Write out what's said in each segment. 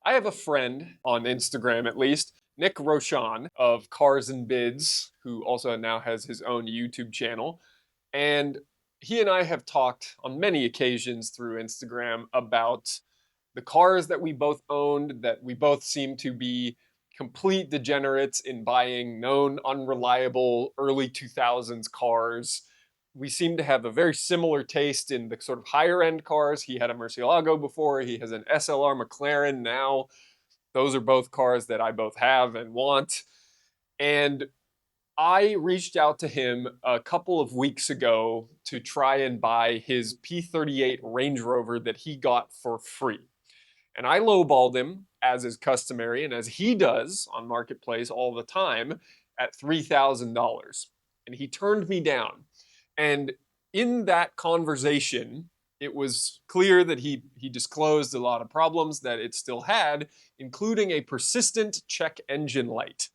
I have a friend on Instagram, at least, Nick Roshon of Cars and Bids, who also now has his own YouTube channel. And he and I have talked on many occasions through Instagram about the cars that we both owned, that we both seem to be complete degenerates in buying known unreliable early 2000s cars. We seem to have a very similar taste in the sort of higher end cars. He had a Murcielago before, he has an SLR McLaren now. Those are both cars that I both have and want. And I reached out to him a couple of weeks ago to try and buy his P38 Range Rover that he got for free. And I lowballed him, as is customary, and as he does on Marketplace all the time, at $3,000. And he turned me down. And in that conversation, it was clear that he disclosed a lot of problems that it still had, including a persistent check engine light.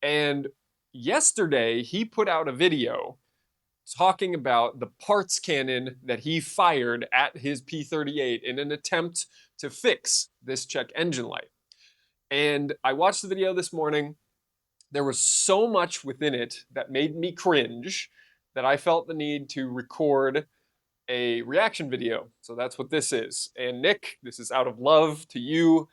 And yesterday, he put out a video talking about the PartsCannon that he fired at his P38 in an attempt to fix this check engine light. And I watched the video this morning. There was so much within it that made me cringe that I felt the need to record a reaction video. So that's what this is. And Nick, this is out of love to you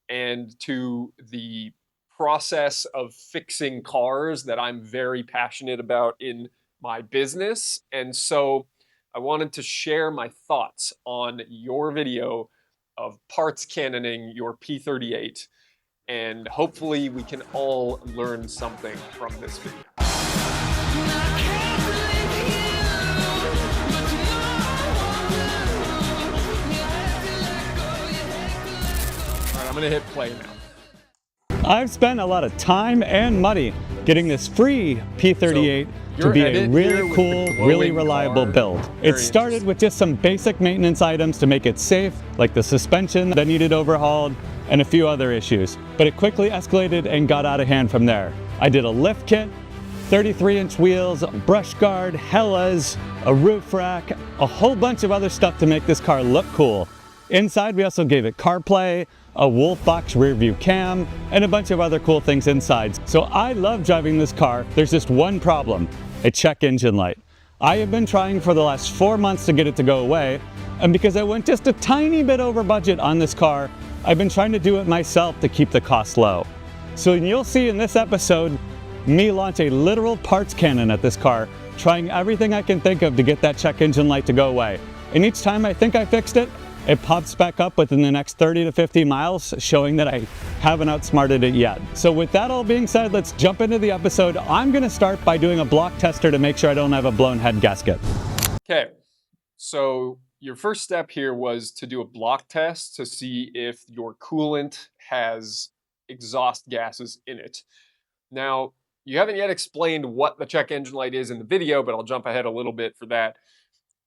and to the process of fixing cars that I'm very passionate about in my business. And so I wanted to share my thoughts on your video of parts cannoning your P38. And hopefully we can all learn something from this video. All right, I'm gonna hit play now. I've spent a lot of time and money getting this free P38 to be a really cool, really reliable build. It started with just some basic maintenance items to make it safe, like the suspension that needed overhauled and a few other issues. But it quickly escalated and got out of hand from there. I did a lift kit, 33-inch wheels, a brush guard, hellas, a roof rack, a whole bunch of other stuff to make this car look cool. Inside, we also gave it CarPlay, a Wolf Box rear view cam, and a bunch of other cool things inside. So I love driving this car. There's just one problem, a check engine light. I have been trying for the last 4 months to get it to go away, and because I went just a tiny bit over budget on this car, I've been trying to do it myself to keep the cost low. So you'll see in this episode, me launch a literal parts cannon at this car, trying everything I can think of to get that check engine light to go away. And each time I think I fixed it, it pops back up within the next 30 to 50 miles, showing that I haven't outsmarted it yet. So with that all being said, let's jump into the episode. I'm gonna start by doing a block tester to make sure I don't have a blown head gasket. Okay, so your first step here was to do a block test to see if your coolant has exhaust gases in it. Now, you haven't yet explained what the check engine light is in the video, but I'll jump ahead a little bit for that.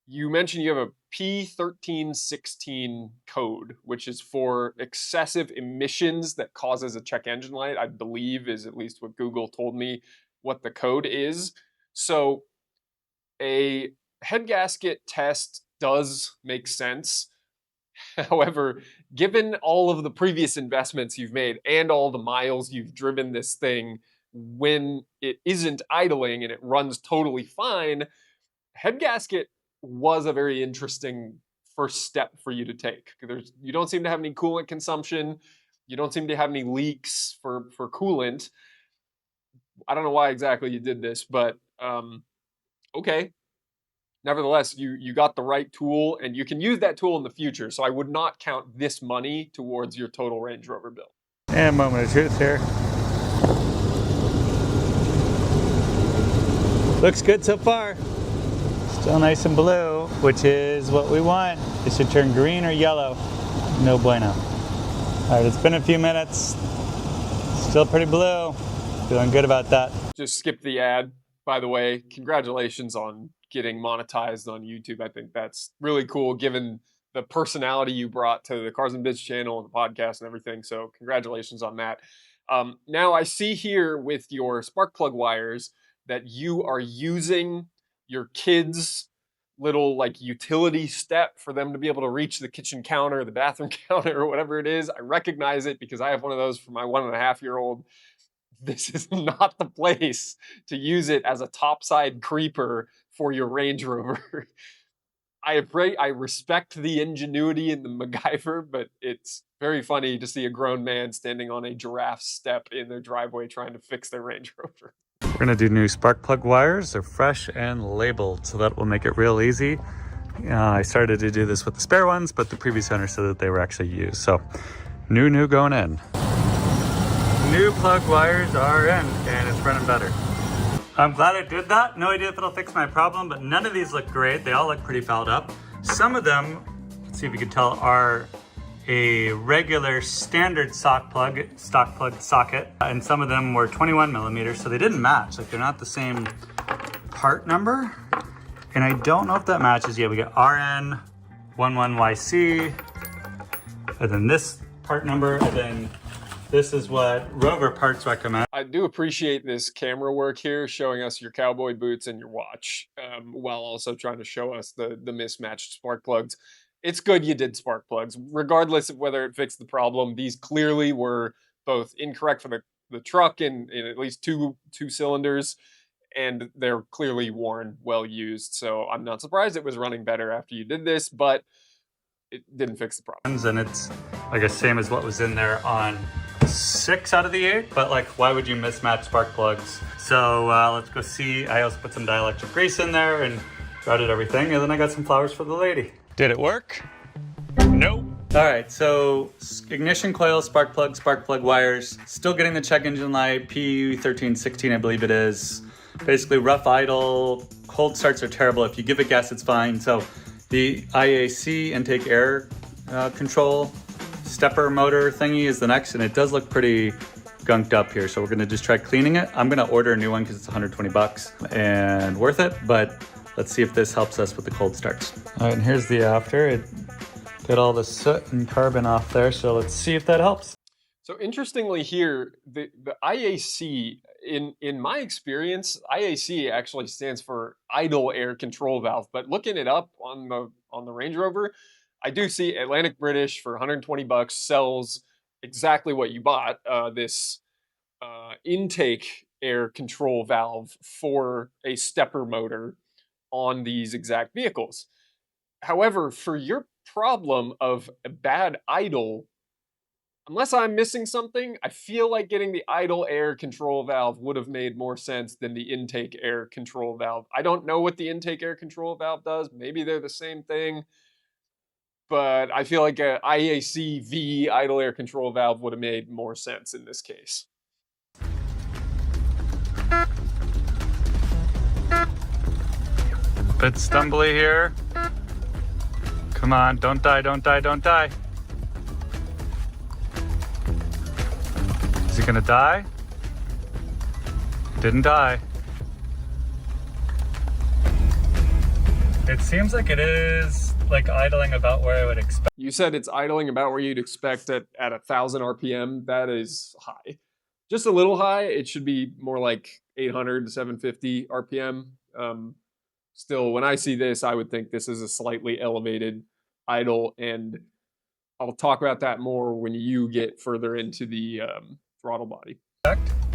You mentioned you have a P1316 code, which is for excessive emissions that causes a check engine light, I believe is at least what Google told me what the code is. So a head gasket test does make sense. However, given all of the previous investments you've made and all the miles you've driven this thing when it isn't idling and it runs totally fine, head gasket was a very interesting first step for you to take. You don't seem to have any coolant consumption. You don't seem to have any leaks for coolant. I don't know why exactly you did this, but okay. Nevertheless, you got the right tool, and you can use that tool in the future. So I would not count this money towards your total Range Rover bill. And moment of truth here. Looks good so far. Still nice and blue, which is what we want. It should turn green or yellow. No bueno. All right, it's been a few minutes. Still pretty blue. Feeling good about that. Just skip the ad, by the way. Congratulations on getting monetized on YouTube. I think that's really cool given the personality you brought to the Cars and Biz channel and the podcast and everything. So congratulations on that. Now I see here with your spark plug wires that you are using your kids' little like utility step for them to be able to reach the kitchen counter, the bathroom counter, or whatever it is. I recognize it because I have one of those for my 1.5-year-old. This is not the place to use it as a topside creeper for your Range Rover. I respect the ingenuity in the MacGyver, but it's very funny to see a grown man standing on a giraffe step in their driveway trying to fix their Range Rover. We're gonna do new spark plug wires. They're fresh and labeled, so that will make it real easy. I started to do this with the spare ones, but the previous owner said that they were actually used. So new going in. New plug wires are in, and it's running better. I'm glad I did that. No idea if it'll fix my problem, but none of these look great. They all look pretty fouled up. Some of them, let's see if you can tell, are a regular standard stock plug socket, and some of them were 21 millimeters, so they didn't match. Like, they're not the same part number, and I don't know if that matches yet. We got RN11YC, and then this part number, and then this is what Rover Parts recommend. I do appreciate this camera work here, showing us your cowboy boots and your watch, while also trying to show us the mismatched spark plugs. It's good you did spark plugs, regardless of whether it fixed the problem. These clearly were both incorrect for the truck in at least two cylinders, and they're clearly worn, well used. So I'm not surprised it was running better after you did this, but it didn't fix the problem. And it's, I guess, same as what was in there on 6 out of the 8, but like, why would you mismatch spark plugs? So let's go see. I also put some dielectric grease in there and routed everything, and then I got some flowers for the lady. Did it work? Nope. All right, so ignition coil, spark plug wires, still getting the check engine light, P1316, I believe it is. Basically rough idle, cold starts are terrible. If you give it gas, it's fine. So the IAC intake air control stepper motor thingy is the next, and it does look pretty gunked up here. So we're gonna just try cleaning it. I'm gonna order a new one because it's 120 bucks and worth it, but let's see if this helps us with the cold starts. All right, and here's the after. It got all the soot and carbon off there, so let's see if that helps. So interestingly here, the IAC, in my experience, IAC actually stands for idle air control valve, but looking it up on the Range Rover, I do see Atlantic British for 120 bucks sells exactly what you bought, this intake air control valve for a stepper motor on these exact vehicles. However, for your problem of a bad idle, unless I'm missing something, I feel like getting the idle air control valve would have made more sense than the intake air control valve. I don't know what the intake air control valve does. Maybe they're the same thing, but I feel like a IAC V idle air control valve would have made more sense in this case. Bit stumbly here. Come on, don't die. Is he gonna die? Didn't die. It seems like it is like idling about where I would expect. You said it's idling about where you'd expect at 1,000 RPM. That is high. Just a little high. It should be more like 800 to 750 RPM. Still, when I see this, I would think this is a slightly elevated idle, and I'll talk about that more when you get further into the throttle body.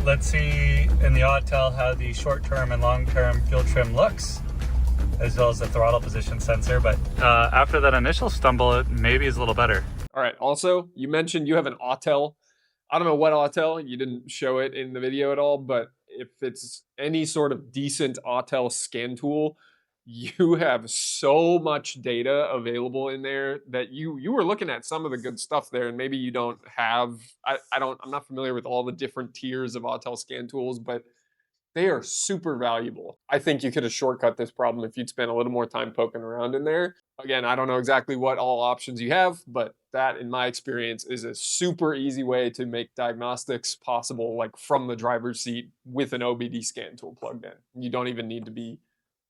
Let's see in the Autel how the short-term and long-term fuel trim looks, as well as the throttle position sensor. But after that initial stumble, it maybe is a little better. All right. Also, you mentioned you have an Autel. I don't know what Autel. You didn't show it in the video at all, but if it's any sort of decent Autel scan tool, you have so much data available in there that you were looking at some of the good stuff there, and maybe you don't have, I'm not familiar with all the different tiers of Autel scan tools, but they are super valuable. I think you could have shortcut this problem if you'd spent a little more time poking around in there. Again, I don't know exactly what all options you have, but that, in my experience, is a super easy way to make diagnostics possible, like from the driver's seat with an OBD scan tool plugged in. You don't even need to be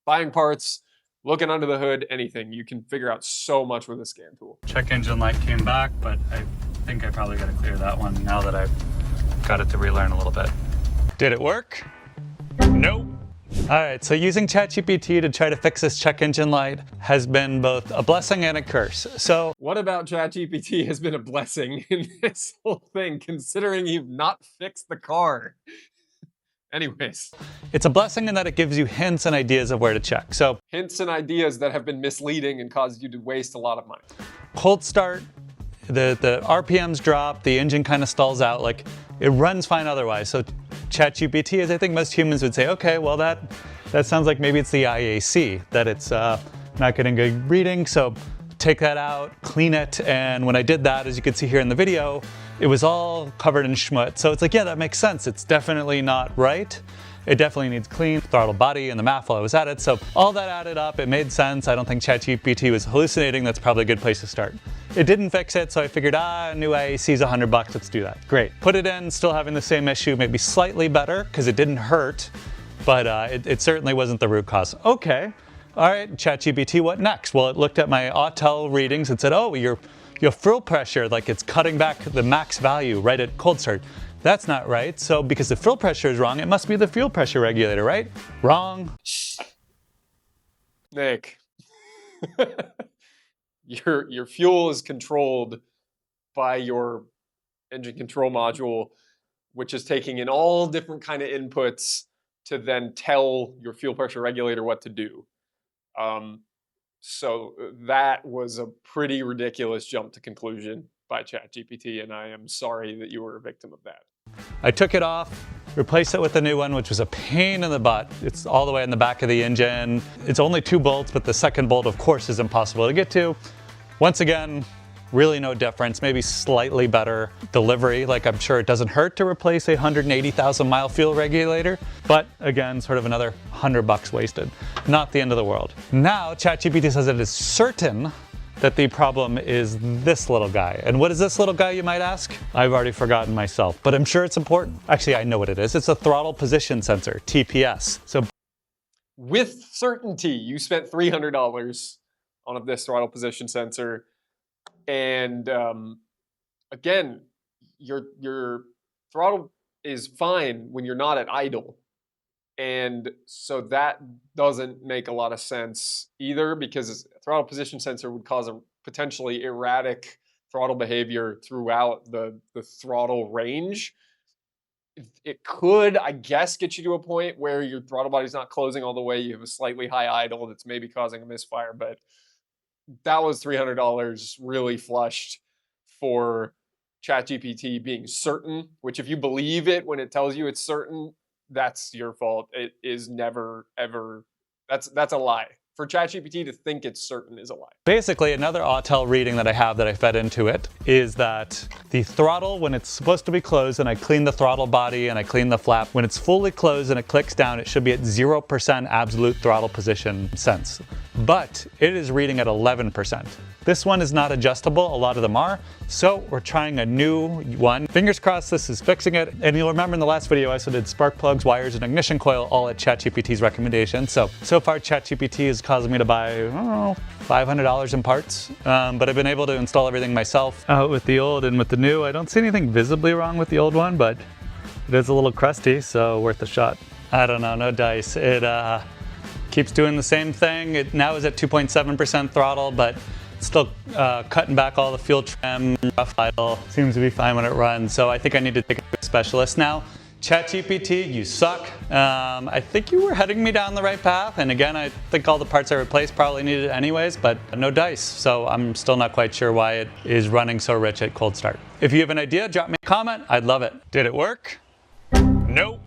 buying parts, looking under the hood, anything. You can figure out so much with a scan tool. Check engine light came back, but I think I probably got to clear that one now that I've got it to relearn a little bit. Did it work? Nope. All right, so using ChatGPT to try to fix this check engine light has been both a blessing and a curse. So what about ChatGPT has been a blessing in this whole thing, considering you've not fixed the car? Anyways. It's a blessing in that it gives you hints and ideas of where to check. So hints and ideas that have been misleading and caused you to waste a lot of money. Cold start, the RPMs drop, the engine kind of stalls out, like it runs fine otherwise. So ChatGPT, as I think most humans would say, okay, well that sounds like maybe it's the IAC, that it's not getting good reading, so take that out, clean it, and when I did that, as you can see here in the video, it was all covered in schmutz. So it's like, yeah, that makes sense. It's definitely not right. It definitely needs clean, throttle body and the MAF while I was at it. So all that added up, it made sense. I don't think ChatGPT was hallucinating. That's probably a good place to start. It didn't fix it, so I figured, new IAC is $100, let's do that. Great. Put it in, still having the same issue, maybe slightly better, because it didn't hurt, but it certainly wasn't the root cause. Okay, all right, ChatGPT, what next? Well, it looked at my Autel readings and said, oh, your fuel pressure, like it's cutting back the max value right at cold start. That's not right. So because the fuel pressure is wrong, it must be the fuel pressure regulator, right? Wrong. Nick, your fuel is controlled by your engine control module, which is taking in all different kind of inputs to then tell your fuel pressure regulator what to do. So that was a pretty ridiculous jump to conclusion by ChatGPT, and I am sorry that you were a victim of that. I took it off, replaced it with a new one, which was a pain in the butt. It's all the way in the back of the engine. It's only 2 bolts, but the second bolt, of course, is impossible to get to. Once again, really no difference, maybe slightly better delivery. Like, I'm sure it doesn't hurt to replace a 180,000 mile fuel regulator, but again, sort of another $100 wasted. Not the end of the world. Now, ChatGPT says it is certain that the problem is this little guy. And what is this little guy, you might ask? I've already forgotten myself, but I'm sure it's important. Actually, I know what it is. It's a throttle position sensor, TPS. So with certainty, you spent $300 on this throttle position sensor. And again, your throttle is fine when you're not at idle. And so that doesn't make a lot of sense either, because a throttle position sensor would cause a potentially erratic throttle behavior throughout the throttle range. It could, I guess, get you to a point where your throttle body's not closing all the way. You have a slightly high idle that's maybe causing a misfire, but that was $300 really flushed for ChatGPT being certain, which if you believe it when it tells you it's certain, that's your fault. It is never, ever, that's a lie. For ChatGPT to think it's certain is a lie. Basically, another Autel reading that I have that I fed into it is that the throttle, when it's supposed to be closed, and I clean the throttle body and I clean the flap, when it's fully closed and it clicks down, it should be at 0% absolute throttle position sense. But it is reading at 11%. This one is not adjustable, a lot of them are, so we're trying a new one. Fingers crossed this is fixing it, and you'll remember in the last video I also did spark plugs, wires, and ignition coil, all at ChatGPT's recommendation. So far ChatGPT is causing me to buy, I don't know, $500 in parts, but I've been able to install everything myself. With the old and with the new, I don't see anything visibly wrong with the old one, but it is a little crusty, so worth a shot. I don't know, no dice. It keeps doing the same thing. It now is at 2.7% throttle, but still cutting back all the fuel trim, rough idle, seems to be fine when it runs. So I think I need to take it to a specialist now. ChatGPT, you suck. I think you were heading me down the right path. And again, I think all the parts I replaced probably needed it anyways, but no dice. So I'm still not quite sure why it is running so rich at cold start. If you have an idea, drop me a comment. I'd love it. Did it work? Nope.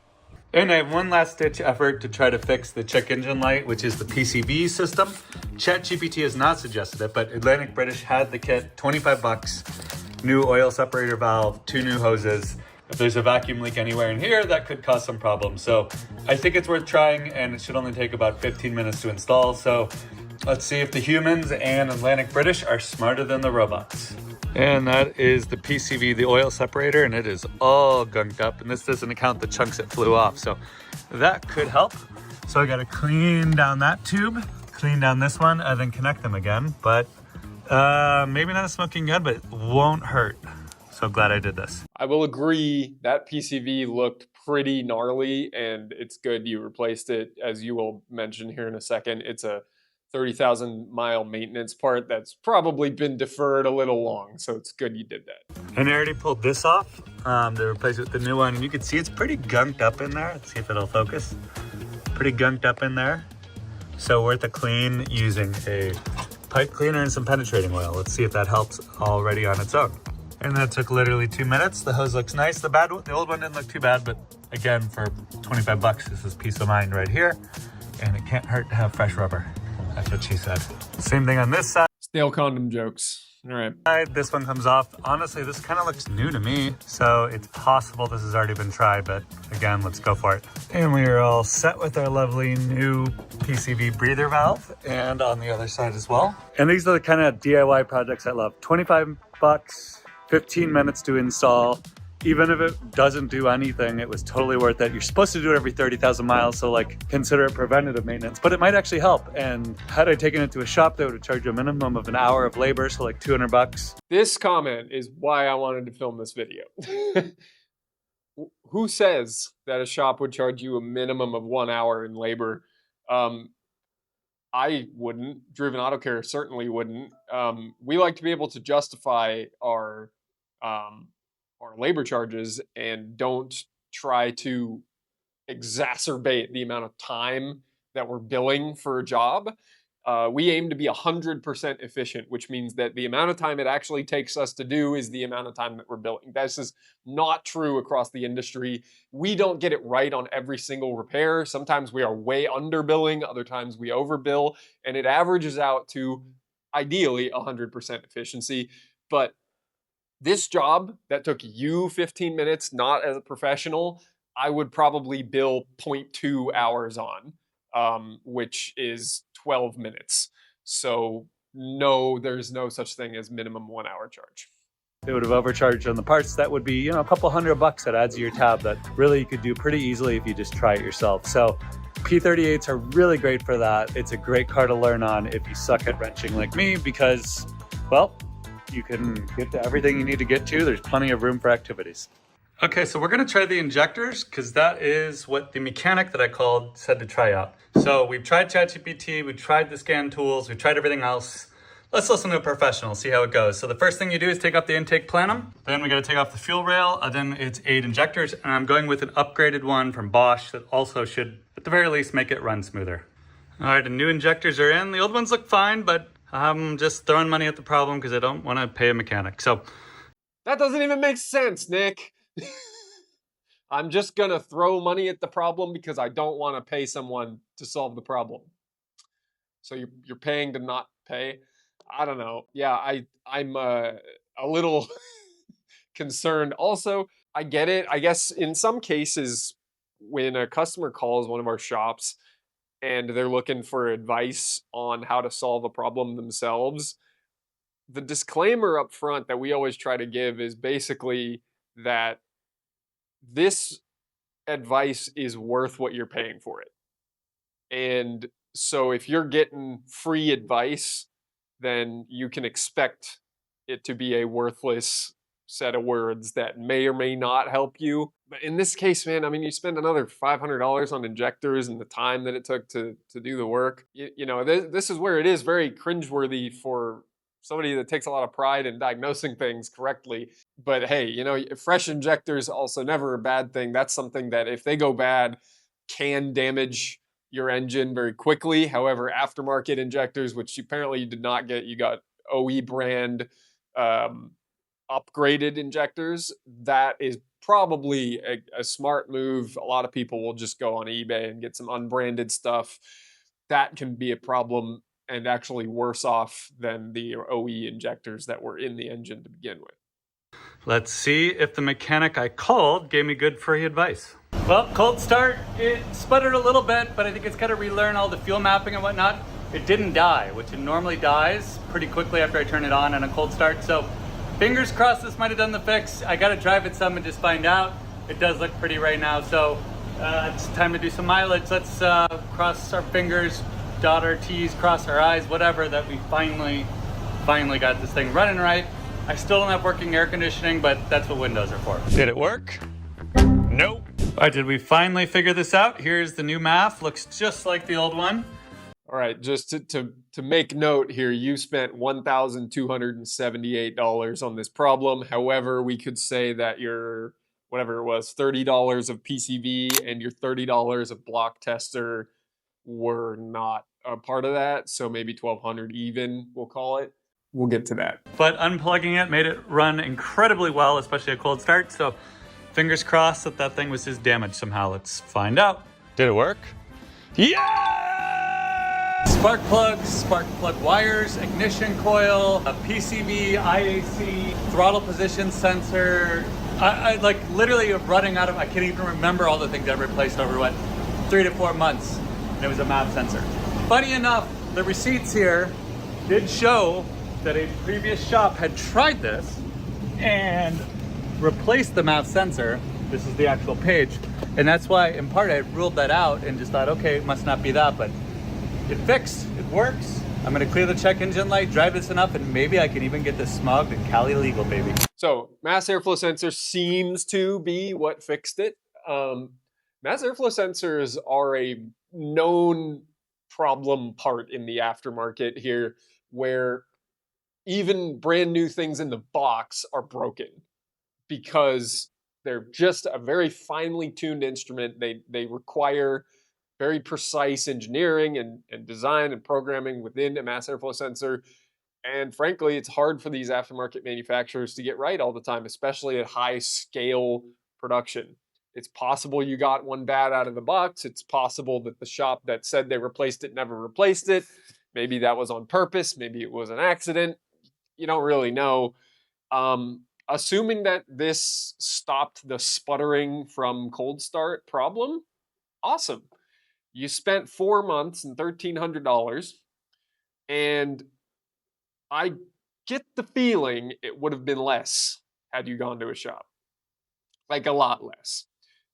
And I have one last ditch effort to try to fix the check engine light, which is the PCV system. ChatGPT has not suggested it, but Atlantic British had the kit, $25, new oil separator valve, 2 new hoses. If there's a vacuum leak anywhere in here, that could cause some problems. So I think it's worth trying, and it should only take about 15 minutes to install. So let's see if the humans and Atlantic British are smarter than the robots. And that is the PCV, the oil separator, and it is all gunked up, and this doesn't account the chunks that flew off, so that could help. So I gotta clean down that tube, clean down this one, and then connect them again, but maybe not a smoking gun, but it won't hurt. So glad I did this. I will agree that PCV looked pretty gnarly, and it's good you replaced it. As you will mention here in a second, it's a 30,000 mile maintenance part that's probably been deferred a little long, so it's good you did that. And I already pulled this off to replace it with the new one, and you can see it's pretty gunked up in there. Let's see if it'll focus. Pretty gunked up in there. So worth a clean using a pipe cleaner and some penetrating oil. Let's see if that helps already on its own. And that took literally 2 minutes. The hose looks nice. The old one didn't look too bad, but again, for 25 bucks, this is peace of mind right here. And it can't hurt to have fresh rubber. That's what she said. Same thing on this side. Stale condom jokes. All right. This one comes off. Honestly, this kind of looks new to me. So it's possible this has already been tried, but again, let's go for it. And we are all set with our lovely new PCV breather valve, and on the other side as well. And these are the kind of DIY projects I love. 25 bucks, 15 minutes to install. Even if it doesn't do anything, it was totally worth it. You're supposed to do it every 30,000 miles, so like consider it preventative maintenance, but it might actually help. And had I taken it to a shop, they would have charged you a minimum of an hour of labor, so like 200 bucks. This comment is why I wanted to film this video. Who says that a shop would charge you a minimum of 1 hour in labor? I wouldn't. DrivenAutoCare certainly wouldn't. We like to be able to justify our labor charges and don't try to exacerbate the amount of time that we're billing for a job. We aim to be 100% efficient, which means that the amount of time it actually takes us to do is the amount of time that we're billing. This is not true across the industry. We don't get it right on every single repair. Sometimes we are way under billing, other times we overbill, and it averages out to ideally 100% efficiency. But this job that took you 15 minutes, not as a professional, I would probably bill 0.2 hours on, which is 12 minutes. So no, there's no such thing as minimum 1 hour charge. They would have overcharged on the parts. That would be, a couple $100 that adds to your tab that really you could do pretty easily if you just try it yourself. So P38s are really great for that. It's a great car to learn on if you suck at wrenching like me, because, well, you can get to everything you need to get to. There's plenty of room for activities. Okay, so we're gonna try the injectors because that is what the mechanic that I called said to try out. So we've tried ChatGPT, we've tried the scan tools, we've tried everything else. Let's listen to a professional, see how it goes. So the first thing you do is take off the intake plenum. Then we gotta take off the fuel rail. Then it's 8 injectors, and I'm going with an upgraded one from Bosch that also should, at the very least, make it run smoother. All right, the new injectors are in. The old ones look fine, but I'm just throwing money at the problem because I don't want to pay a mechanic. So that doesn't even make sense, Nick. I'm just gonna throw money at the problem because I don't want to pay someone to solve the problem. So you're paying to not pay. I don't know. Yeah, I'm a little concerned. Also, I get it. I guess in some cases, when a customer calls one of our shops and they're looking for advice on how to solve a problem themselves, the disclaimer up front that we always try to give is basically that this advice is worth what you're paying for it. And so if you're getting free advice, then you can expect it to be a worthless set of words that may or may not help you. But in this case, man, I mean, you spend another $500 on injectors and the time that it took to do the work. This is where it is very cringeworthy for somebody that takes a lot of pride in diagnosing things correctly. But hey, fresh injectors also never a bad thing. That's something that if they go bad can damage your engine very quickly. However, aftermarket injectors, which apparently you did not get, you got OE brand upgraded injectors. That is probably a smart move. A lot of people will just go on eBay and get some unbranded stuff. That can be a problem and actually worse off than the OE injectors that were in the engine to begin with. Let's see if the mechanic I called gave me good free advice. Well, cold start, it sputtered a little bit, but I think it's got to relearn all the fuel mapping and whatnot. It didn't die, which it normally dies pretty quickly after I turn it on a cold start. So fingers crossed this might have done the fix. I got to drive it some and just find out. It does look pretty right now. So it's time to do some mileage. Let's cross our fingers, dot our T's, cross our I's, whatever, that we finally got this thing running right. I still don't have working air conditioning, but that's what windows are for. Did it work? Nope. All right, did we finally figure this out? Here's the new MAF, looks just like the old one. All right, just to make note here, you spent $1,278 on this problem. However, we could say that your, whatever it was, $30 of PCV and your $30 of block tester were not a part of that. So maybe 1,200 even, we'll call it. We'll get to that. But unplugging it made it run incredibly well, especially a cold start. So fingers crossed that that thing was just damaged somehow. Let's find out. Did it work? Yeah! Spark plugs, spark plug wires, ignition coil, a PCV, IAC, throttle position sensor. I like literally running out of, I can't even remember all the things I replaced over what, 3 to 4 months. And it was a MAF sensor. Funny enough, the receipts here did show that a previous shop had tried this and replaced the MAF sensor. This is the actual page. And that's why, in part, I ruled that out and just thought, okay, it must not be that, but it fixed, it works. I'm gonna clear the check engine light, drive this enough, and maybe I can even get this smogged and Cali legal, baby. So mass airflow sensor seems to be what fixed it. Mass airflow sensors are a known problem part in the aftermarket here, where even brand new things in the box are broken because they're just a very finely tuned instrument. They require very precise engineering and design and programming within a mass airflow sensor. And frankly, it's hard for these aftermarket manufacturers to get right all the time, especially at high scale production. It's possible you got one bad out of the box. It's possible that the shop that said they replaced it never replaced it. Maybe that was on purpose. Maybe it was an accident. You don't really know. Assuming that this stopped the sputtering from cold start problem, awesome. You spent 4 months and $1,300, and I get the feeling it would have been less had you gone to a shop. Like a lot less.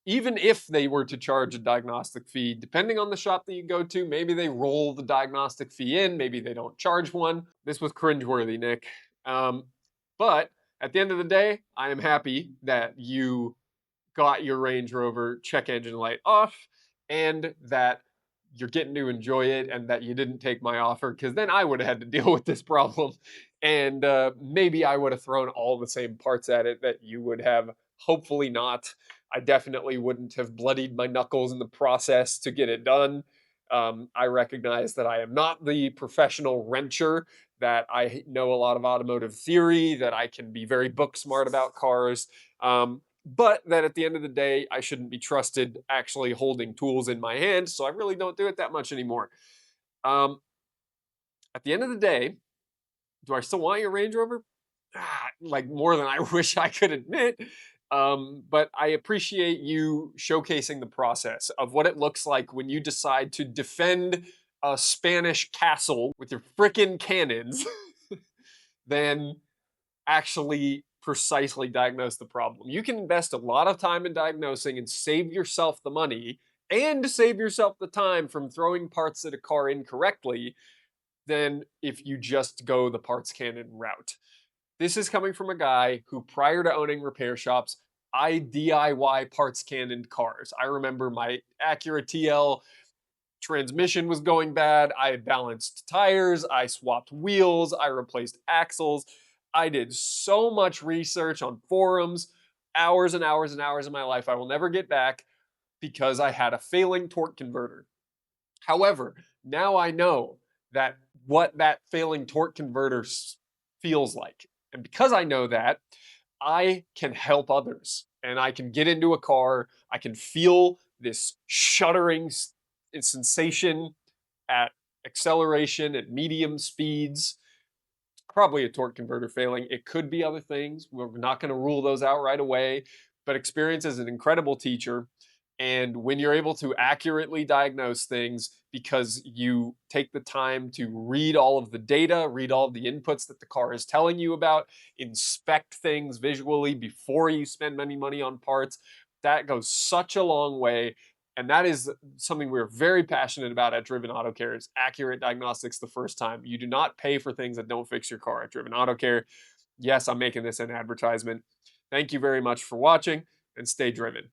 Even if they were to charge a diagnostic fee, depending on the shop that you go to, maybe they roll the diagnostic fee in, maybe they don't charge one. This was cringeworthy, Nick. But at the end of the day, I am happy that you got your Range Rover check engine light off and that you're getting to enjoy it and that you didn't take my offer, because then I would have had to deal with this problem. And maybe I would have thrown all the same parts at it that you would have. Hopefully not. I definitely wouldn't have bloodied my knuckles in the process to get it done. I recognize that I am not the professional wrencher, that I know a lot of automotive theory, that I can be very book smart about cars, but that at the end of the day, I shouldn't be trusted actually holding tools in my hand, so I really don't do it that much anymore. At the end of the day, do I still want your Range Rover? Like more than I wish I could admit. But I appreciate you showcasing the process of what it looks like when you decide to defend a Spanish castle with your frickin' cannons, then actually precisely diagnose the problem. You can invest a lot of time in diagnosing and save yourself the money and save yourself the time from throwing parts at a car incorrectly than if you just go the PartsCannon route. This is coming from a guy who, prior to owning repair shops, I DIY PartsCannon cars. I remember my Acura TL transmission was going bad. I had balanced tires. I swapped wheels. I replaced axles. I did so much research on forums, hours and hours and hours of my life I will never get back because I had a failing torque converter. However, now I know that what that failing torque converter feels like. And because I know that, I can help others. And I can get into a car, I can feel this shuddering sensation at acceleration at medium speeds. It's probably a torque converter failing. It could be other things. We're not going to rule those out right away. But experience is an incredible teacher. And when you're able to accurately diagnose things because you take the time to read all of the data, read all of the inputs that the car is telling you about, inspect things visually before you spend any money on parts, that goes such a long way. And that is something we're very passionate about at DrivenAutoCare, is accurate diagnostics the first time. You do not pay for things that don't fix your car at DrivenAutoCare. Yes, I'm making this an advertisement. Thank you very much for watching, and stay driven.